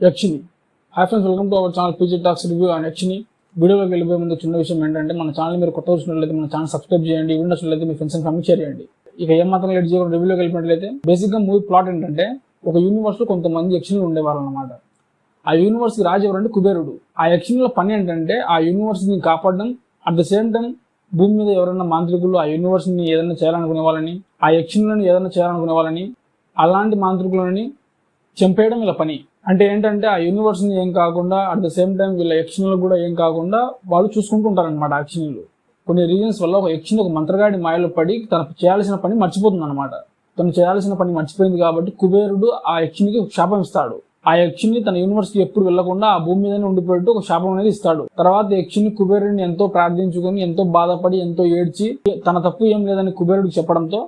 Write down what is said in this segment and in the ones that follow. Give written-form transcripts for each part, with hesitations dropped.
Yakshini. Hi friends, welcome to our channel PG talks review and Yakshini. వీడియోలోకి వెళ్ళిపోయే ముందు చిన్న విషయం ఏంటంటే, మన ఛానల్ మీరు కొత్త వచ్చినట్లయితే మన ఛానల్ సబ్స్క్రైబ్ చేయండి, వీడియో నచ్చినట్లయితే మీ ఫ్రెండ్స్ అండ్ ఫ్యామిలీ షేర్ చేయండి. ఇక ఏం మాత్రం లేట్ చేయకుండా రివ్యూలోకి వెళ్ళినట్లయితే, బేసిక్గా మూవీ ప్లాట్ ఏంటంటే, ఒక యూనివర్స్ లో కొంతమంది యక్షిణులు ఉండేవారు అన్నమాట. ఆ యూనివర్స్ కి రాజు ఎవరంటే కుబేరుడు. ఆ యక్షిణుల పని ఏంటంటే ఆ యూనివర్స్ ని కాపాడడం, అట్ ద సేమ్ టైం భూమి మీద ఎవరైనా మాంత్రికులు ఆ యూనివర్స్ ని ఏదైనా చేయాలనుకునే వాళ్ళని, ఆ యక్షిణులను ఏదైనా చేయాలనుకునే వాళ్ళని, అలాంటి మాంత్రికులని చంపేయడం వీళ్ళ పని. అంటే ఏంటంటే ఆ యూనివర్స్ ని ఏం కాకుండా అట్ ద సేమ్ టైం వీళ్ళ యక్షిణులు కూడా ఏం కాకుండా వాళ్ళు చూసుకుంటూ ఉంటారనమాట. ఆ యక్షిణులు కొన్ని రీజన్స్ వల్ల ఒక యక్షిని ఒక మంత్రగాడి మాయలో పడి తనకు చేయాల్సిన పని మర్చిపోతుంది అనమాట. తను చేయాల్సిన పని మర్చిపోయింది కాబట్టి కుబేరుడు ఆ యక్షినికి శాపం ఇస్తాడు. ఆ యక్షిని తన యూనివర్స్ కి ఎప్పుడు వెళ్లకుండా ఆ భూమి మీదనే ఉండిపోయేట్టు ఒక శాపం అనేది ఇస్తాడు. తర్వాత యక్షిని కుబేరుడిని ఎంతో ప్రార్థించుకొని, ఎంతో బాధపడి, ఎంతో ఏడ్చి తన తప్పు ఏం లేదని కుబేరుడికి చెప్పడంతో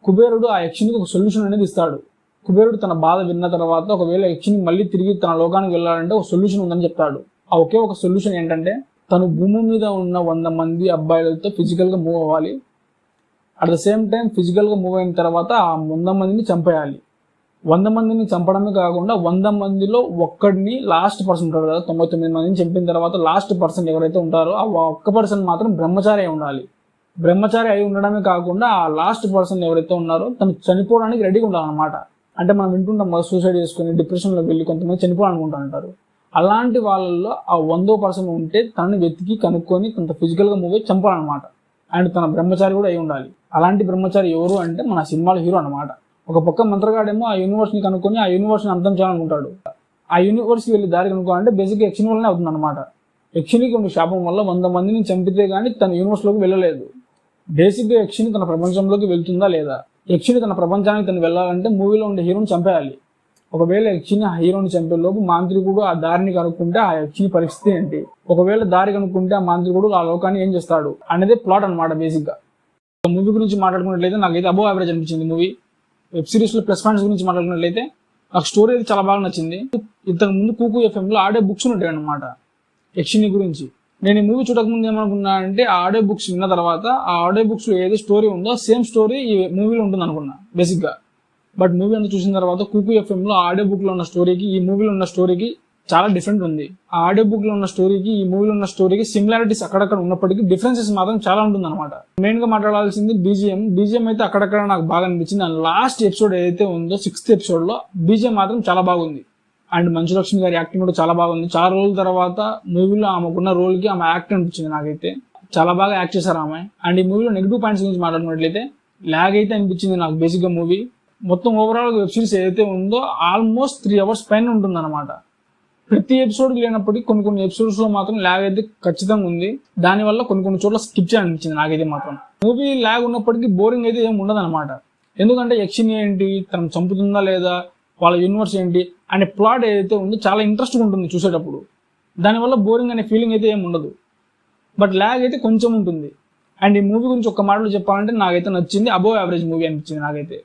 కుబేరుడు ఆ యక్షినికి ఒక సొల్యూషన్ అనేది ఇస్తాడు. కుబేరుడు తన బాధ విన్న తర్వాత ఒకవేళ యక్షిని మళ్ళీ తిరిగి తన లోకానికి వెళ్ళాలంటే ఒక సొల్యూషన్ ఉందని చెప్తాడు. ఆ ఒకే ఒక సొల్యూషన్ ఏంటంటే, తను భూమి మీద ఉన్న 100 మంది అబ్బాయిలతో ఫిజికల్ గా మూవ్ అవ్వాలి. At the same time physical గా మూవ్ అయిన తర్వాత ఆ 100 మందిని చంపేయాలి. 100 మందిని చంపడమే కాకుండా 100 మందిలో ఒక్కడిని, లాస్ట్ పర్సన్ ఉంటారు కదా, 99 మందిని చంపిన తర్వాత లాస్ట్ పర్సన్ ఎవరైతే ఉంటారో ఆ ఒక్క పర్సన్ మాత్రం బ్రహ్మచారి అయి ఉండాలి. బ్రహ్మచారి అయి ఉండడమే కాకుండా ఆ లాస్ట్ పర్సన్ ఎవరైతే ఉన్నారో తను చనిపోవడానికి రెడీగా ఉండాలన్నమాట. అంటే మనం వింటుంటాం కదా, సూసైడ్ చేసుకుని డిప్రెషన్లోకి వెళ్ళి కొంతమంది చనిపోవాలనుకుంటా ఉంటారు. అలాంటి వాళ్ళల్లో ఆ 100వ పర్సన్ ఉంటే తనని వెతికి కనుక్కొని తన ఫిజికల్ గా మూవ్ అయ్యి చంపాలన్నమాట. అండ్ తన బ్రహ్మచారి కూడా అయి ఉండాలి. అలాంటి బ్రహ్మచారి ఎవరు అంటే మన సినిమాలో హీరో అనమాట. ఒక పక్క మంత్రగాడేమో ఆ యూనివర్స్ ని కనుక్కొని ఆ యూనివర్స్ ని అంతం చేయాలనుకుంటాడు. ఆ యూనివర్స్ కి వెళ్ళి దారి కనుక్కోవాలంటే బేసిక్గా యక్షిని వల్లనే అవుతుంది అనమాట. యక్షినికి ఉన్న శాపం వల్ల 100 మందిని చంపితే గానీ తన యూనివర్స్ లోకి వెళ్ళలేదు. బేసిక్గా యక్షిని తన ప్రపంచంలోకి వెళ్తుందా లేదా? యక్షిని తన ప్రపంచానికి తను వెళ్ళాలంటే మూవీలో ఉండే హీరోని చంపేయాలి. ఒకవేళ యక్షిని ఆ హీరోని చంపే లోపు మాంత్రికుడు ఆ దారిని కనుక్కుంటే ఆ యక్షిని పరిస్థితి ఏంటి? ఒకవేళ దారి కనుక్కుంటే ఆ మాంత్రికుడు ఆ లోకాన్ని ఏం చేస్తాడు అనేది ప్లాట్ అనమాట. బేసిక్ గా మూవీ గురించి మాట్లాడుకున్నట్లయితే నాకైతే అబోవ్ యావరేజ్ అనిపించింది మూవీ. వెబ్ సిరీస్ లో ప్లస్ పాయింట్స్ గురించి మాట్లాడుకున్నట్లయితే నాకు స్టోరీ అయితే చాలా బాగా నచ్చింది. ఇంతకు ముందు కూకు FM లో ఆడే బుక్స్ ఉంటాయి అనమాట యక్షిని గురించి. నేను ఈ మూవీ చూడకముందు ఏమనుకున్నా అంటే, ఆ ఆడియో బుక్స్ విన్న తర్వాత ఆ ఆడియో బుక్స్ లో ఏదో స్టోరీ ఉందో సేమ్ స్టోరీ ఈ మూవీలో ఉంటుంది అనుకున్నా బేసిక్ గా. బట్ మూవీ అంతా చూసిన తర్వాత కూకు FM లో ఆడియో బుక్ లో ఉన్న స్టోరీకి ఈ మూవీలో ఉన్న స్టోరీకి చాలా డిఫరెంట్ ఉంది. ఆ ఆడియో బుక్ లో ఉన్న స్టోరీకి ఈ మూవీలో ఉన్న స్టోరీకి సిమిలారిటీస్ అక్కడక్కడ ఉన్నప్పటికీ డిఫరెన్సెస్ మాత్రం చాలా ఉంటుంది అనమాట. మెయిన్ గా మాట్లాడాల్సింది బీజిఎం అయితే అక్కడక్కడ నాకు బాగా అనిపించింది. లాస్ట్ ఎపిసోడ్ ఏదైతే ఉందో 6th ఎపిసోడ్ లో బీజిఎం మాత్రం చాలా బాగుంది. అండ్ మంచు లక్ష్మి గారి యాక్టింగ్ కూడా చాలా బాగుంది. చాలా రోజుల తర్వాత మూవీలో ఆమెకున్న రోల్ కి ఆమె యాక్ట్ అనిపించింది నాకైతే. చాలా బాగా యాక్ట్ చేశారు ఆమె. అండ్ ఈ మూవీలో నెగిటివ్ పాయింట్స్ గురించి మాట్లాడుకున్నట్లయితే లాగ్ అయితే అనిపించింది నాకు బేసిక్ గా మూవీ. మొత్తం ఓవరాల్ వెబ్ సిరీస్ ఏదైతే ఉందో ఆల్మోస్ట్ 3 hours పైన ఉంటుంది అనమాట. ప్రతి ఎపిసోడ్ లేనప్పటికీ కొన్ని ఎపిసోడ్స్ లో మాత్రం లాగ్ అయితే ఖచ్చితంగా ఉంది. దానివల్ల కొన్ని చోట్ల స్కిప్ చేయాలనిపించింది నాకైతే మాత్రం. మూవీ లాగ్ ఉన్నప్పటికీ బోరింగ్ అయితే ఏమి ఉండదు అనమాట. ఎందుకంటే యక్షిని ఏంటి, తను చంపుతుందా లేదా, వాళ్ళ యూనివర్స్ ఏంటి అనే ప్లాట్ ఏదైతే ఉందో చాలా ఇంట్రెస్ట్గా ఉంటుంది చూసేటప్పుడు. దానివల్ల బోరింగ్ అనే ఫీలింగ్ అయితే ఏమి ఉండదు. బట్ లాగ్ అయితే కొంచెం ఉంటుంది. అండ్ ఈ మూవీ గురించి ఒక్క మాటలో చెప్పాలంటే నాకైతే నచ్చింది. అబోవ్ యావరేజ్ మూవీ అనిపించింది నాకైతే.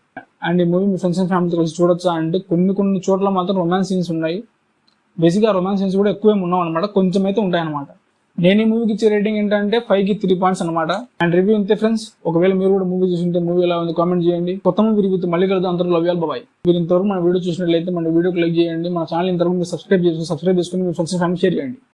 అండ్ ఈ మూవీ మీ ఫ్రెండ్స్ అండ్ ఫ్యామిలీతో కలిసి చూడొచ్చా అంటే, కొన్ని చోట్ల మాత్రం రొమాన్స్ సీన్స్ ఉన్నాయి. బేసిక్గా రొమాన్స్ సీన్స్ కూడా ఎక్కువ ఉన్నాం అనమాట, కొంచెం అయితే ఉంటాయన్నమాట. నేను ఈ మూవీకి ఇచ్చే రేటింగ్ ఏంటంటే 5కి 3 points అనమాట. అండ్ రివ్యూ ఇంతే ఫ్రెండ్స్. ఒకవేళ మీరు కూడా మూవీ చూస్తుంటే మూవీ ఎలా ఉంది కామెంట్ చేయండి. కొత్త మూవీ రివ్యూతో మళ్ళీ కలుద్దాం. అందరూ లవ్ యూ ఆల్, బాయ్. మీరు ఇంతవరకు మన వీడియో చూసినట్లయితే మన వీడియోకి లైక్ చేయండి. మన ఛానల్ ఇంతవరకు మీరు సబ్స్క్రైబ్ చేసుకుని మీ ఫ్రెండ్స్ అండ్ ఫ్యామిలీ షేర్ చేయండి.